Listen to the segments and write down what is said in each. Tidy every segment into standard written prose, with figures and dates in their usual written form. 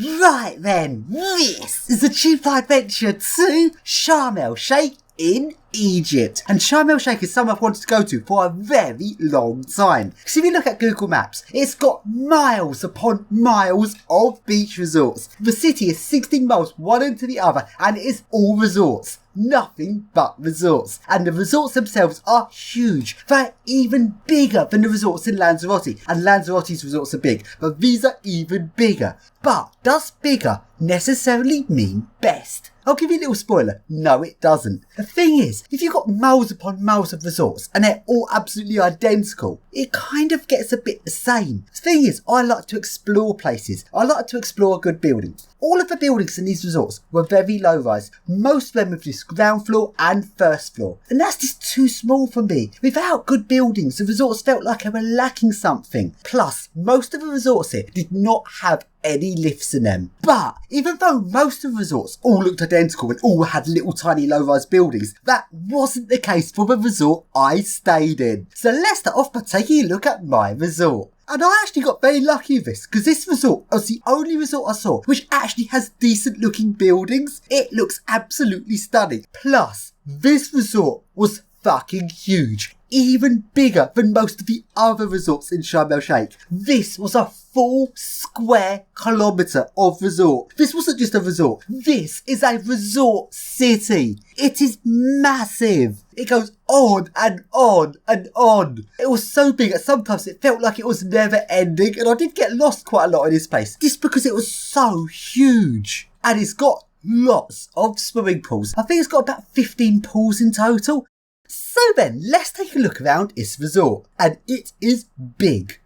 Right then, this is a cheap adventure to Sharm El Sheik in Egypt. And Sharm El Sheik is somewhere I've wanted to go to for a very long time. Because if you look at Google Maps, it's got miles upon miles of beach resorts. The city is 16 miles one end to the other and it is all resorts. Nothing but resorts. And the resorts themselves are huge. They're even bigger than the resorts in Lanzarote. And Lanzarote's resorts are big, but these are even bigger. But does bigger necessarily mean best? I'll give you a little spoiler. No, it doesn't. The thing is, if you've got miles upon miles of resorts and they're all absolutely identical, it kind of gets a bit the same. The thing is, I like to explore places. I like to explore good buildings. All of the buildings in these resorts were very low rise. Most of them with just ground floor and first floor. And that's just too small for me. Without good buildings, the resorts felt like they were lacking something. Plus, most of the resorts here did not have any lifts in them. But even though most of the resorts all looked identical and all had little tiny low-rise buildings, that wasn't the case for the resort I stayed in. So let's start off by taking a look at my resort. And I actually got very lucky with this because this resort was the only resort I saw which actually has decent looking buildings. It looks absolutely stunning. Plus, this resort was fucking huge. Even bigger than most of the other resorts in Sharm El Sheik. This was a full square kilometre of resort. This wasn't just a resort. This is a resort city. It is massive. It goes on and on and on. It was so big that sometimes it felt like it was never ending, and I did get lost quite a lot in this place just because it was so huge. And it's got lots of swimming pools. I think it's got about 15 pools in total. So then, let's take a look around this resort, and it is big.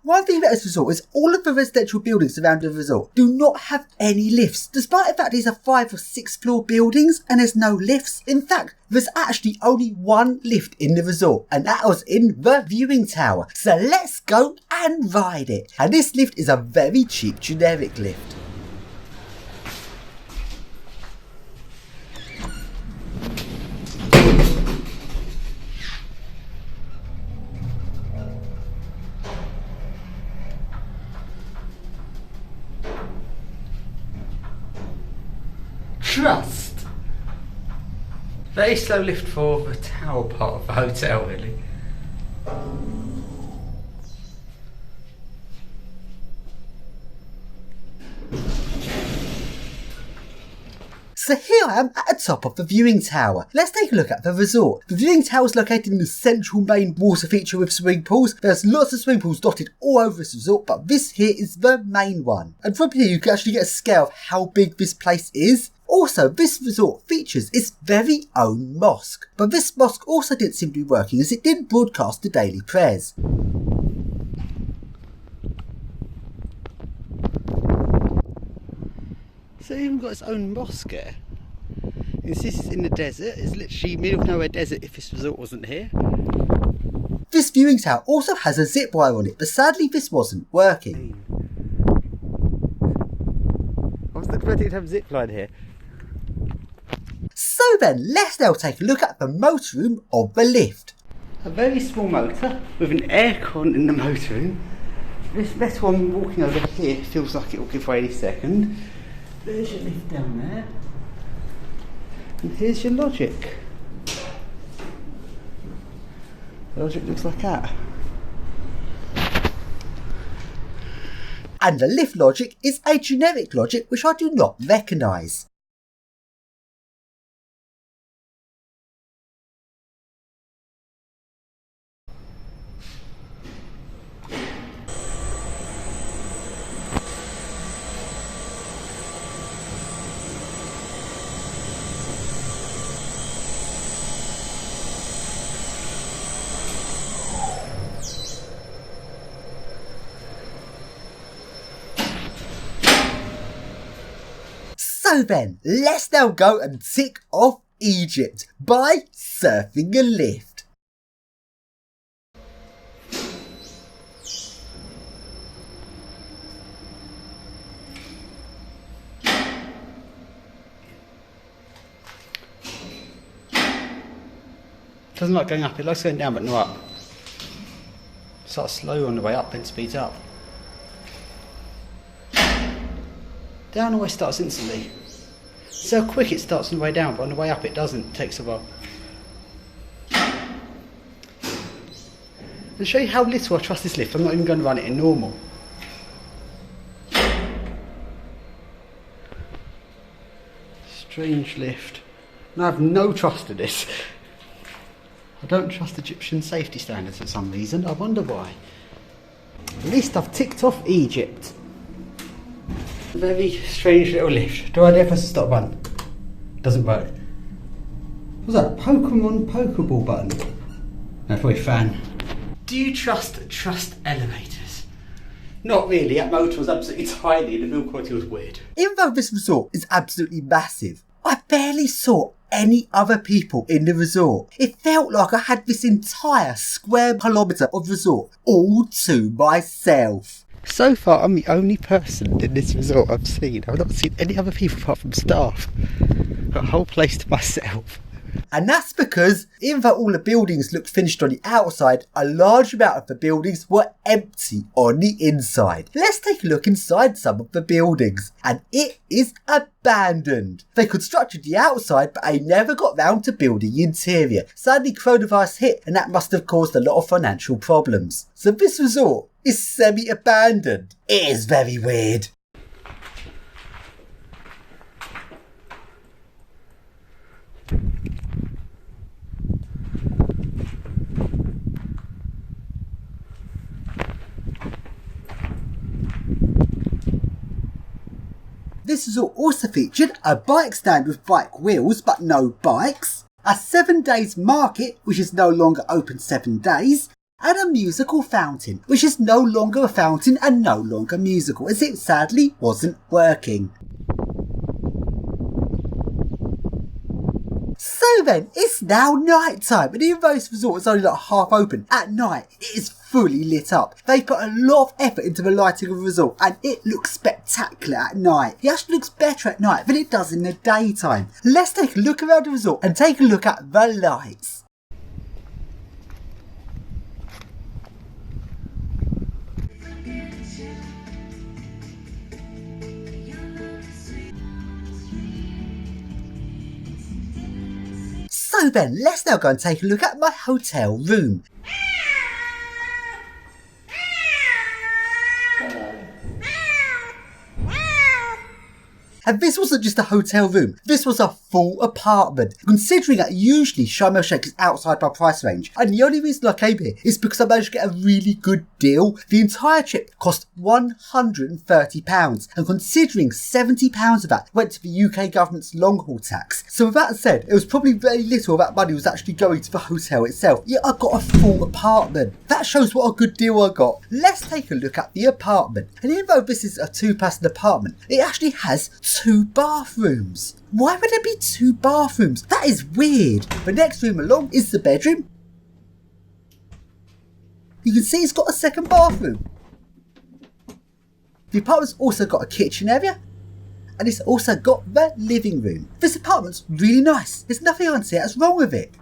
One thing about this resort is all of the residential buildings around the resort do not have any lifts. Despite the fact these are 5 or 6 floor buildings and there's no lifts. In fact, there's actually only one lift in the resort, and that was in the viewing tower. So let's go and ride it. And this lift is a very cheap generic lift. Trust. Very slow lift for the tower part of the hotel, really. So here I am at the top of the viewing tower. Let's take a look at the resort. The viewing tower is located in the central main water feature with swimming pools. There's lots of swimming pools dotted all over this resort, but this here is the main one. And from here you can actually get a scale of how big this place is. Also, this resort features its very own mosque. But this mosque also didn't seem to be working as it didn't broadcast the daily prayers. So it even got its own mosque here. This is in the desert. It's literally middle of nowhere desert if this resort wasn't here. This viewing tower also has a zip wire on it, but sadly this wasn't working. I was looking for it to have a zip line here. So then, let's now take a look at the motor room of the lift. A very small motor with an aircon in the motor room. This metal one walking over here feels like it will give way any second. There's your lift down there. And here's your logic. The logic looks like that. And the lift logic is a generic logic which I do not recognise. So then, let's now go and tick off Egypt by surfing a lift. Doesn't like going up, it likes going down but not up. Starts slow on the way up, then speeds up. Down always starts instantly. So quick it starts on the way down, but on the way up it doesn't. It takes a while. And show you how little I trust this lift, I'm not even going to run it in normal. Strange lift. And I have no trust in this. I don't trust Egyptian safety standards for some reason. I wonder why. At least I've ticked off Egypt. A very strange little lift. Do I dare press the stop button? Doesn't work. What's that? Pokemon Pokeball button? No, probably fan. Do you trust elevators? Not really. That motor was absolutely tiny and the build quality was weird. Even though this resort is absolutely massive, I barely saw any other people in the resort. It felt like I had this entire square kilometre of resort all to myself. So far, I'm the only person in this resort I've seen. I've not seen any other people apart from staff. Got a whole place to myself. And that's because, even though all the buildings looked finished on the outside, a large amount of the buildings were empty on the inside. Let's take a look inside some of the buildings. And it is abandoned. They constructed the outside, but they never got round to building the interior. Sadly, coronavirus hit, and that must have caused a lot of financial problems. So this resort is semi-abandoned. It is very weird. This resort also featured a bike stand with bike wheels but no bikes, a 7 days market which is no longer open 7 days, and a musical fountain which is no longer a fountain and no longer musical as it sadly wasn't working. So then, it's now night time, and even though this resort is only like half open, at night it is fully lit up. They put a lot of effort into the lighting of the resort, and it looks spectacular at night. It actually looks better at night than it does in the daytime. Let's take a look around the resort and take a look at the lights. So then, let's now go and take a look at my hotel room. And this wasn't just a hotel room, this was a full apartment. Considering that usually Sharm El Sheik is outside my price range, and the only reason I came here is because I managed to get a really good deal. The entire trip cost £130, and considering £70 of that went to the UK government's long haul tax. So with that said, it was probably very little of that money was actually going to the hotel itself. Yet I got a full apartment. That shows what a good deal I got. Let's take a look at the apartment. And even though this is a 2-person apartment, it actually has 2 bathrooms. Why would there be 2 bathrooms? That is weird. The next room along is the bedroom. You can see it's got a second bathroom. The apartment's also got a kitchen area, and it's also got the living room. This apartment's really nice. There's nothing I can see that's wrong with it.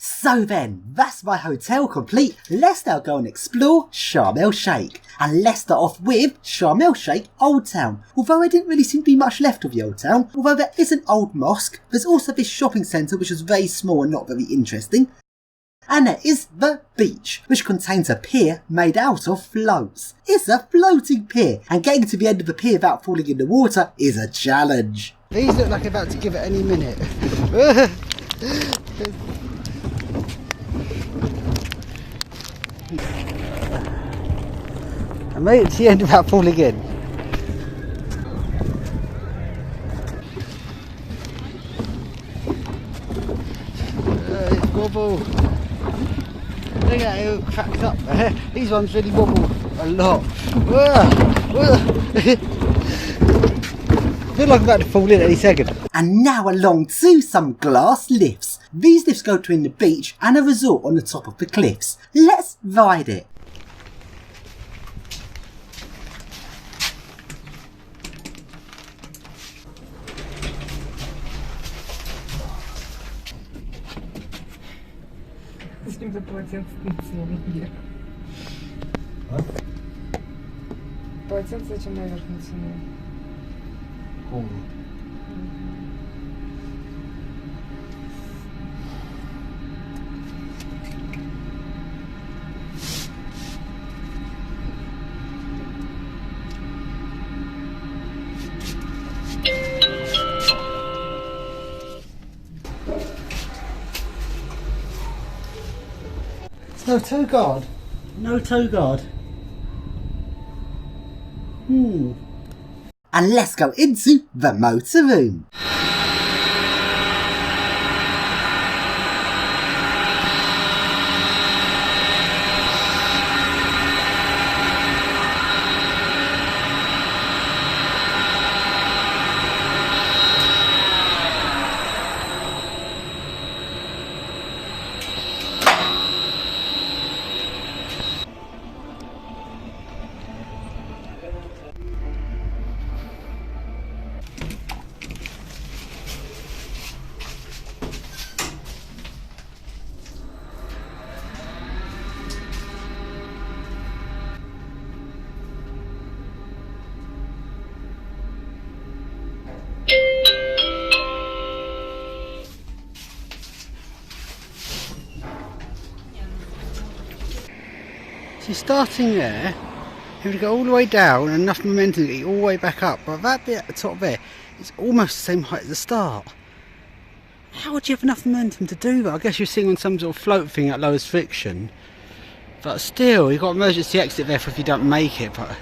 So then, that's my hotel complete. Let's now go and explore Sharm El Sheik. And let's start off with Sharm El Sheik Old Town. Although there didn't really seem to be much left of the Old Town, although there is an old mosque, there's also this shopping centre which is very small and not very interesting. And there is the beach, which contains a pier made out of floats. It's a floating pier, and getting to the end of the pier without falling in the water is a challenge. These look like they're about to give it any minute. I made it to the end without falling in. It's wobble. Look at it, all cracked up there. These ones really wobble a lot. I feel like I'm about to fall in any second. And now along to some glass lifts. These lifts go between the beach and a resort on the top of the cliffs. Let's ride it. с ним за полотенце натянули? Полотенце зачем наверх натянул? Холодно. No toe guard. No toe guard. And let's go into the motor room. So starting there, you would go all the way down and enough momentum to get you all the way back up, but that bit at the top there is almost the same height as the start. How would you have enough momentum to do that? I guess you're sitting on some sort of float thing at lowest friction, but still you've got emergency exit there for if you don't make it, but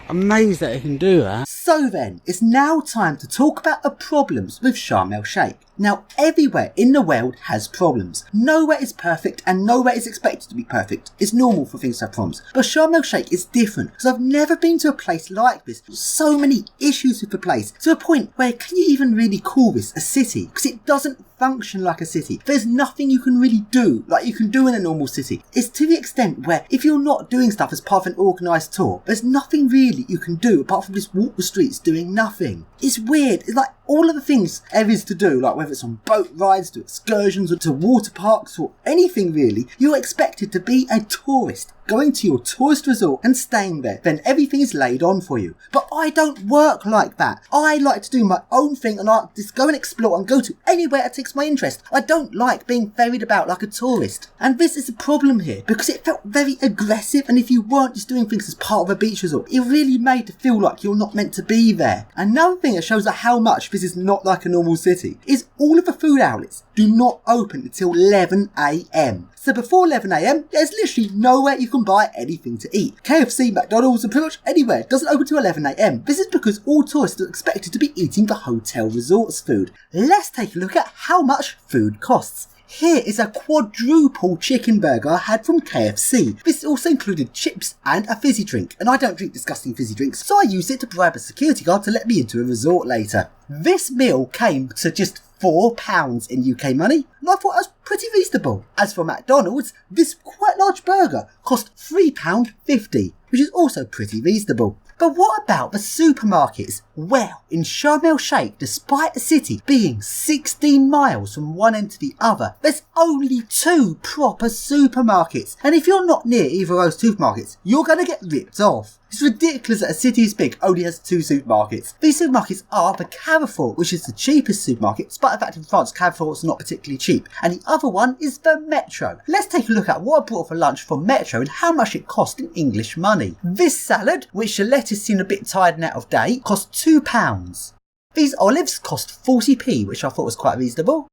I'm amazed that you can do that. So then, it's now time to talk about the problems with Sharm El Sheik. Now, everywhere in the world has problems. Nowhere is perfect and nowhere is expected to be perfect. It's normal for things to have problems. But Sharm El Sheik is different because I've never been to a place like this. So many issues with the place to a point where can you even really call this a city? Because it doesn't function like a city. There's nothing you can really do like you can do in a normal city. It's to the extent where if you're not doing stuff as part of an organised tour, there's nothing really you can do apart from just walk the streets doing nothing. It's weird. It's like all of the things there is to do, like whether it's on boat rides, to excursions, or to water parks, or anything really, you're expected to be a tourist, going to your tourist resort and staying there. Then everything is laid on for you. But I don't work like that. I like to do my own thing and I just go and explore and go to anywhere that takes my interest. I don't like being ferried about like a tourist. And this is the problem here, because it felt very aggressive, and if you weren't just doing things as part of a beach resort, it really made it feel like you're not meant to be there. Another thing that shows how much this is not like a normal city is all of the food outlets do not open until 11 AM. So before 11 AM, there's literally nowhere you can buy anything to eat. KFC, McDonald's, and pretty much anywhere doesn't open till 11 AM. This is because all tourists are expected to be eating the hotel resorts food. Let's take a look at how much food costs. Here is a quadruple chicken burger I had from KFC. This also included chips and a fizzy drink, and I don't drink disgusting fizzy drinks, so I used it to bribe a security guard to let me into a resort later. This meal came to just £4 in UK money, and I thought that was pretty reasonable. As for McDonald's, this quite large burger cost £3.50, which is also pretty reasonable. But what about the supermarkets? Well, in Sharm El Sheik, despite the city being 16 miles from one end to the other, there's only 2 proper supermarkets. And if you're not near either of those supermarkets, you're going to get ripped off. It's ridiculous that a city as big only has 2 supermarkets. These supermarkets are the Carrefour, which is the cheapest supermarket, despite the fact in France Carrefour is not particularly cheap. And the other one is the Metro. Let's take a look at what I brought for lunch from Metro and how much it cost in English money. This salad, which the lettuce seemed a bit tired and out of date, cost £2. These olives cost 40p, which I thought was quite reasonable.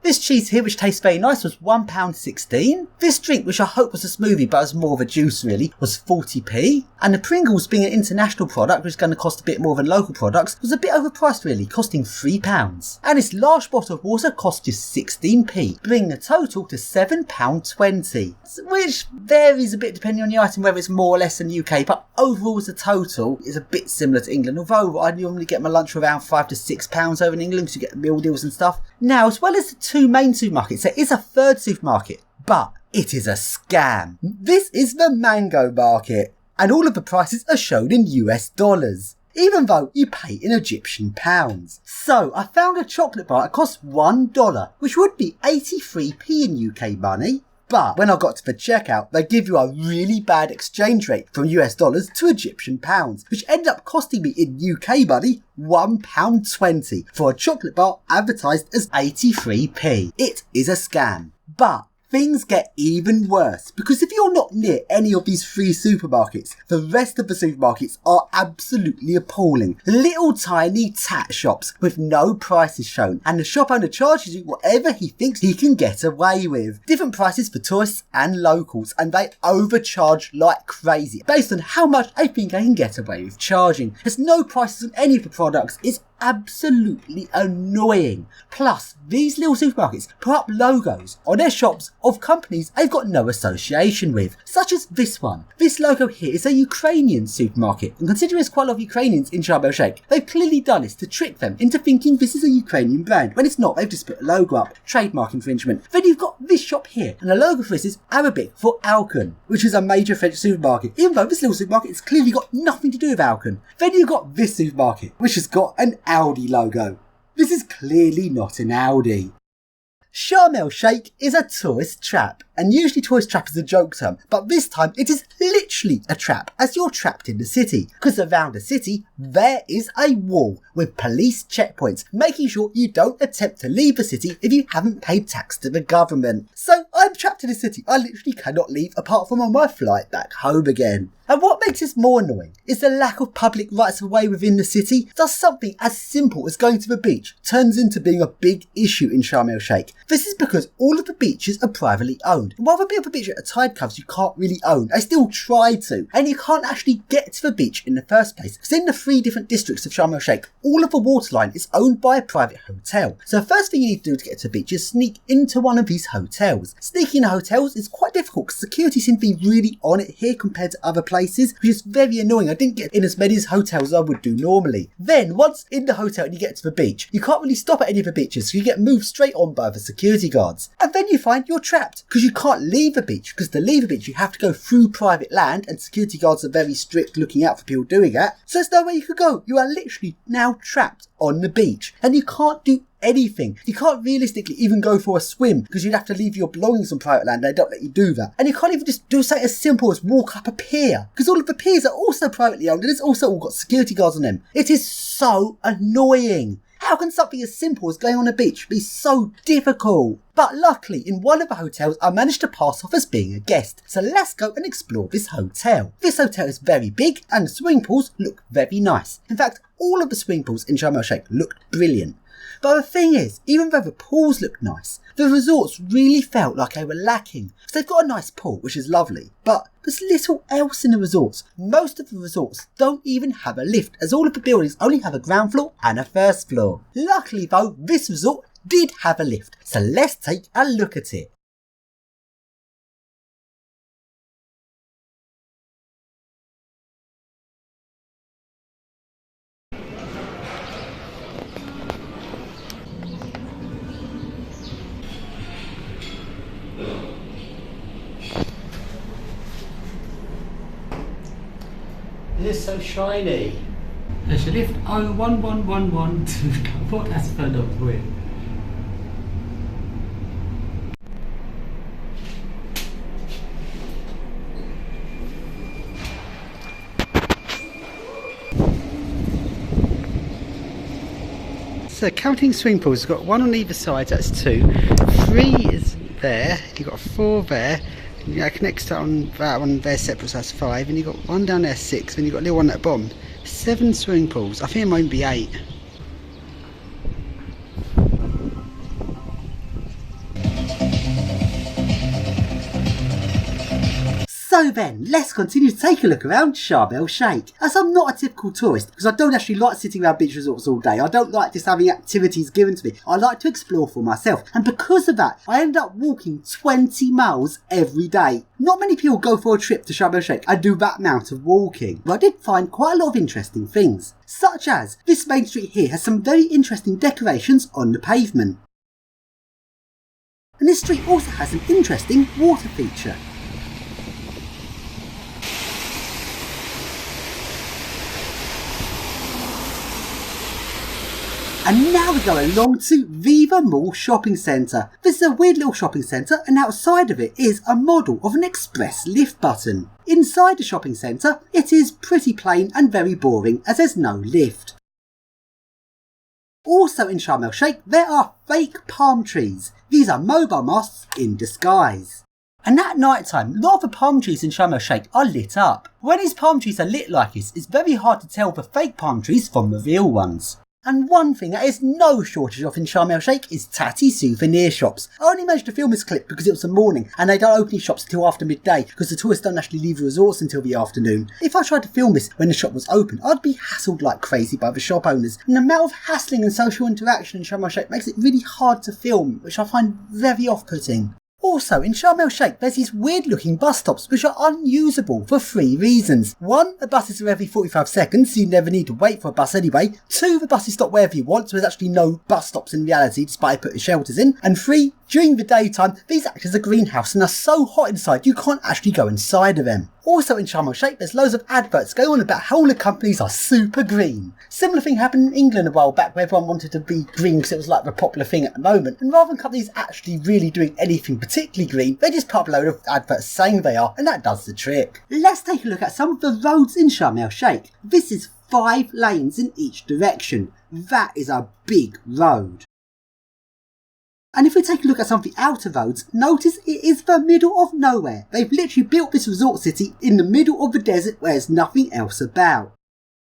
This cheese here, which tastes very nice, was £1.16. This drink, which I hope was a smoothie but was more of a juice really, was 40p. And the Pringles, being an international product, which is going to cost a bit more than local products, was a bit overpriced really, costing £3. And this large bottle of water cost just 16p, bringing the total to £7.20. Which varies a bit depending on the item, whether it's more or less than UK, but overall as a total is a bit similar to England, although I normally get my lunch for around £5 to £6 over in England because you get meal deals and stuff. Now, as well as the 2 main supermarkets, there is a third supermarket, but it is a scam. This is the Mango Market, and all of the prices are shown in US dollars, even though you pay in Egyptian pounds. So I found a chocolate bar that costs $1, which would be 83p in UK money, But when I got to the checkout, they give you a really bad exchange rate from US dollars to Egyptian pounds, which ended up costing me in UK money £1.20 for a chocolate bar advertised as 83p. It is a scam. But things get even worse, because if you're not near any of these free supermarkets, the rest of the supermarkets are absolutely appalling. Little tiny tat shops with no prices shown, and the shop owner charges you whatever he thinks he can get away with. Different prices for tourists and locals, and they overcharge like crazy based on how much they think they can get away with charging. There's no prices on any of the products. It's absolutely annoying. Plus, these little supermarkets put up logos on their shops of companies they've got no association with, such as this one. This logo here is a Ukrainian supermarket, and considering there's quite a lot of Ukrainians in Sharm El Sheik, they've clearly done this to trick them into thinking this is a Ukrainian brand, when it's not. They've just put a logo up. Trademark infringement. Then you've got this shop here, and the logo for this is Arabic for Alcon, which is a major French supermarket, even though this little supermarket has clearly got nothing to do with Alcon. Then you've got this supermarket, which has got an Audi logo. This is clearly not an Audi. Sharm El Sheik is a tourist trap, and usually tourist trap is a joke term, but this time it is literally a trap, as you're trapped in the city, because around the city there is a wall with police checkpoints, making sure you don't attempt to leave the city if you haven't paid tax to the government. So I'm trapped in the city. I literally cannot leave apart from on my flight back home again. And what makes this more annoying is the lack of public rights of way within the city. Does something as simple as going to the beach turns into being a big issue in Sharm El Sheik. This is because all of the beaches are privately owned. And while the bit of the beach at the tide covers you can't really own, I still try to. And you can't actually get to the beach in the first place, because in the 3 different districts of Sharm El Sheik, all of the waterline is owned by a private hotel. So the first thing you need to do to get to the beach is sneak into one of these hotels. Sneaking in hotels is quite difficult because security seems to be really on it here compared to other places, which is very annoying. I didn't get in as many hotels as I would do normally. Then once in the hotel and you get to the beach, you can't really stop at any of the beaches, so you get moved straight on by the security guards. And then you find you're trapped because you can't leave the beach, because to leave the beach you have to go through private land, and security guards are very strict looking out for people doing that. So there's nowhere you could go. You are literally now trapped on the beach, and you can't do anything. You can't realistically even go for a swim because you'd have to leave your belongings on private land. They don't let you do that. And you can't even just do something as simple as walk up a pier, because all of the piers are also privately owned and it's also all got security guards on them. It is so annoying. How can something as simple as going on a beach be so difficult? But luckily, in one of the hotels, I managed to pass off as being a guest. So let's go and explore this hotel. This hotel is very big and the swimming pools look very nice. In fact, all of the swimming pools in Sharm El Sheik looked brilliant. But the thing is, even though the pools looked nice, the resorts really felt like they were lacking. So they've got a nice pool, which is lovely, but there's little else in the resorts. Most of the resorts don't even have a lift, as all of the buildings only have a ground floor and a first floor. Luckily though, this resort did have a lift, so let's take a look at it. It is so shiny. There's a lift 01112. What has phone number with? So counting swimming pools, you've got 1 on either side, that's 2. 3 is there, you've got 4 there. Next on that one there separate, so that's 5, and you've got 1 down there 6, and you've got a little one at the bottom. 7 swimming pools. I think it might be 8. So then, let's continue to take a look around Sharm El Sheik. As I'm not a typical tourist, because I don't actually like sitting around beach resorts all day, I don't like just having activities given to me, I like to explore for myself. And because of that, I end up walking 20 miles every day. Not many people go for a trip to Sharm El Sheik and do that amount of walking. But I did find quite a lot of interesting things, such as this main street here has some very interesting decorations on the pavement. And this street also has an interesting water feature. And now we go along to Viva Mall Shopping Centre. This is a weird little shopping centre, and outside of it is a model of an express lift button. Inside the shopping centre, it is pretty plain and very boring as there's no lift. Also in Sharm El Sheik, there are fake palm trees. These are mobile masts in disguise. And at night time, a lot of the palm trees in Sharm El Sheik are lit up. When these palm trees are lit like this, it's very hard to tell the fake palm trees from the real ones. And one thing that is no shortage of in Sharm El Sheik is tatty souvenir shops. I only managed to film this clip because it was the morning and they don't open these shops until after midday because the tourists don't actually leave the resorts until the afternoon. If I tried to film this when the shop was open, I'd be hassled like crazy by the shop owners. And the amount of hassling and social interaction in Sharm El Sheik makes it really hard to film, which I find very off-putting. Also, in Sharm El Sheik, there's these weird looking bus stops which are unusable for 3 reasons. 1, the buses are every 45 seconds, so you never need to wait for a bus anyway. 2, the buses stop wherever you want, so there's actually no bus stops in reality despite putting shelters in. And 3, during the daytime, these act as a greenhouse and are so hot inside you can't actually go inside of them. Also in Sharm El Sheik, there's loads of adverts going on about how all the companies are super green. Similar thing happened in England a while back where everyone wanted to be green because it was like the popular thing at the moment. And rather than companies actually really doing anything particularly green, they just put up a load of adverts saying they are, and that does the trick. Let's take a look at some of the roads in Sharm El Sheik. This is 5 lanes in each direction. That is a big road. And if we take a look at some of the outer roads, notice it is the middle of nowhere. They've literally built this resort city in the middle of the desert where there's nothing else about.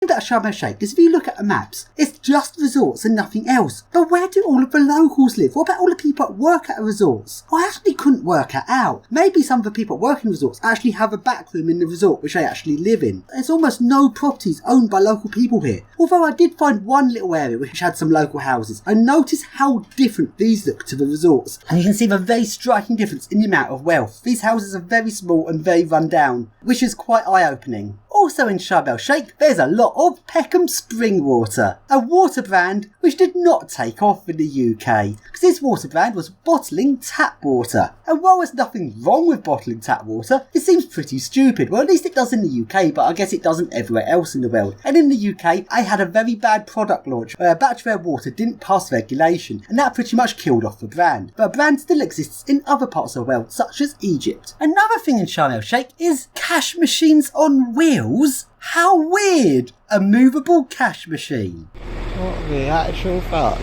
About Sharm El Sheik is if you look at the maps, it's just resorts and nothing else. But where do all of the locals live? What about all the people that work at the resorts? I actually couldn't work it out. Maybe some of the people working in resorts actually have a back room in the resort which they actually live in. There's almost no properties owned by local people here. Although I did find one little area which had some local houses. And notice how different these look to the resorts. And you can see the very striking difference in the amount of wealth. These houses are very small and very run down, which is quite eye-opening. Also in Sharm El Sheik, there's a lot of Peckham Spring Water, a water brand which did not take off in the UK, because this water brand was bottling tap water. And while there's nothing wrong with bottling tap water, it seems pretty stupid. Well, at least it does in the UK, but I guess it doesn't everywhere else in the world. And in the UK, I had a very bad product launch where a batch of their water didn't pass regulation, and that pretty much killed off the brand. But a brand still exists in other parts of the world, such as Egypt. Another thing in Sharm El Sheik is cash machines on wheels. How weird! A movable cash machine. What the actual fuck?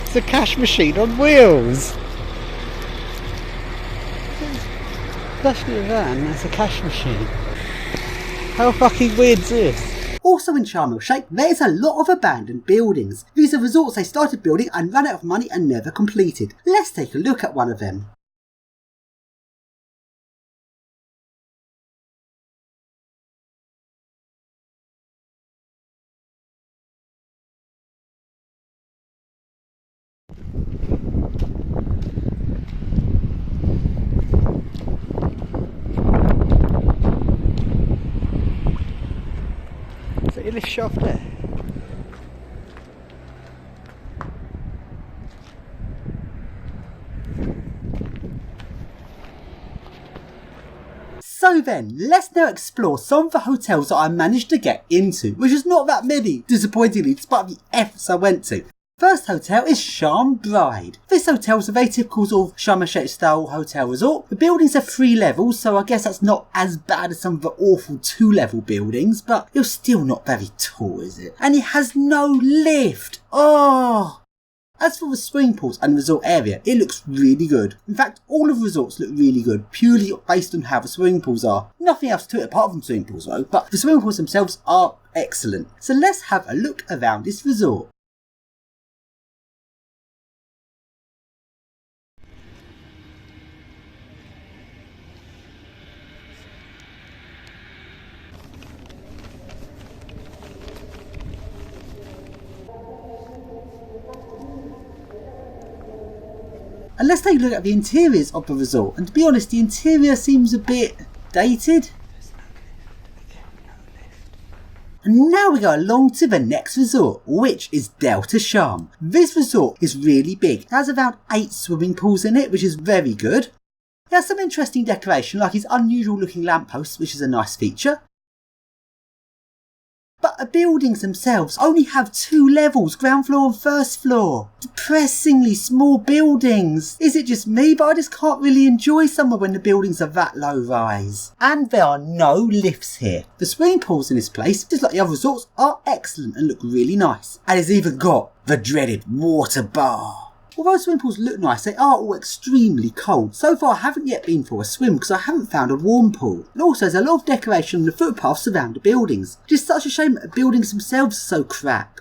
It's a cash machine on wheels! That's not a van, that's a cash machine. How fucking weird is this? Also in Sharm El Sheik, there's a lot of abandoned buildings. These are resorts they started building and ran out of money and never completed. Let's take a look at one of them. Is it a lift shaft there? So then, let's now explore some of the hotels that I managed to get into, which is not that many, disappointingly, despite the efforts I went to. First hotel is Sharm Bride. This hotel is a very typical sort of Sharm El Sheik style hotel resort. The buildings are 3 levels, so I guess that's not as bad as some of the awful 2-level buildings, but it's still not very tall, is it? And it has no lift. Oh! As for the swimming pools and resort area, it looks really good. In fact, all of the resorts look really good, purely based on how the swimming pools are. Nothing else to it apart from swimming pools though, but the swimming pools themselves are excellent. So let's have a look around this resort. And let's take a look at the interiors of the resort, and to be honest, the interior seems a bit dated. And now we go along to the next resort, which is Delta Sharm. This resort is really big. It has about 8 swimming pools in it, which is very good. It has some interesting decoration, like its unusual looking lampposts, which is a nice feature. But the buildings themselves only have 2 levels, ground floor and first floor. Depressingly small buildings. Is it just me, but I just can't really enjoy summer when the buildings are that low rise. And there are no lifts here. The swimming pools in this place, just like the other resorts, are excellent and look really nice. And it's even got the dreaded water bar. Although swimming pools look nice, they are all extremely cold. So far I haven't yet been for a swim because I haven't found a warm pool. And also there's a lot of decoration on the footpaths around the buildings. It is such a shame that the buildings themselves are so crap.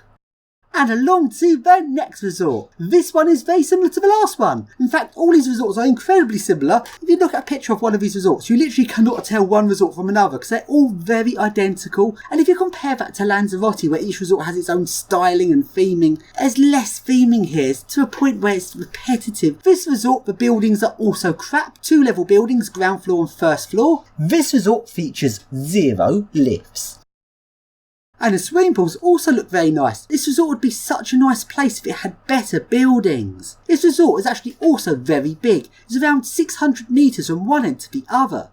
And along to the next resort. This one is very similar to the last one. In fact, all these resorts are incredibly similar. If you look at a picture of one of these resorts, you literally cannot tell one resort from another because they're all very identical. And if you compare that to Lanzarote, where each resort has its own styling and theming, there's less theming here to a point where it's repetitive. This resort, the buildings are also crap. 2 level buildings, ground floor and first floor. This resort features 0 lifts. And the swimming pools also look very nice. This resort would be such a nice place if it had better buildings. This resort is actually also very big. It's around 600 metres from one end to the other.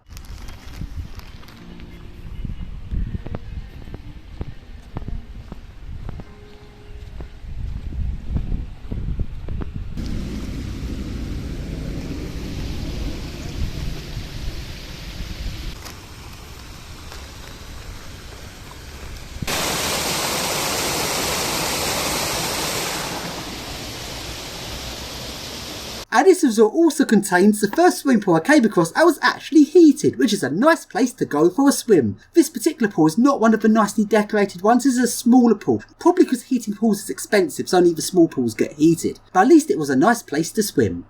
And this resort also contains the first swimming pool I came across that was actually heated, which is a nice place to go for a swim. This particular pool is not one of the nicely decorated ones, it's a smaller pool. Probably because heating pools is expensive, so only the small pools get heated. But at least it was a nice place to swim.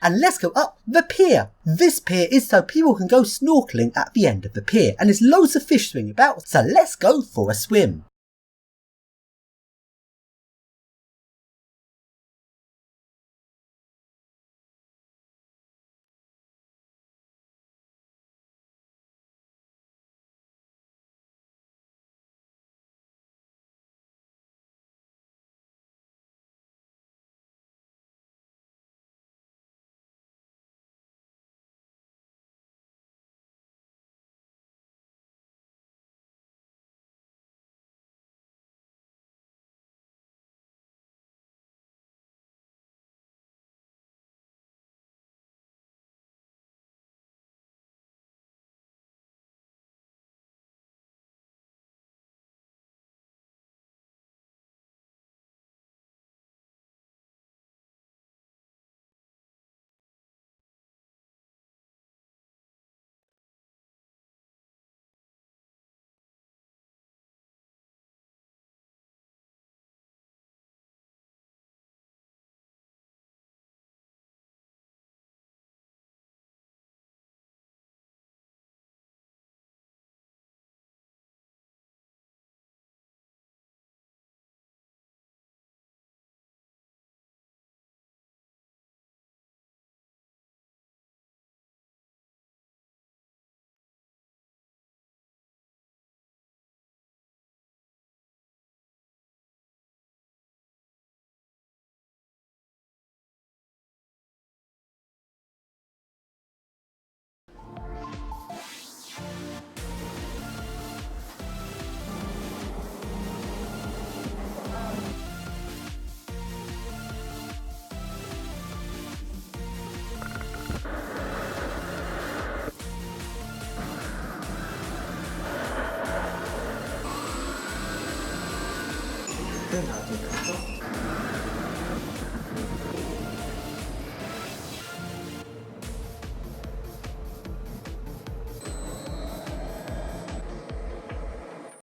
And let's go up the pier. This pier is so people can go snorkeling at the end of the pier, and there's loads of fish swimming about, so let's go for a swim. 네, 나중에 가서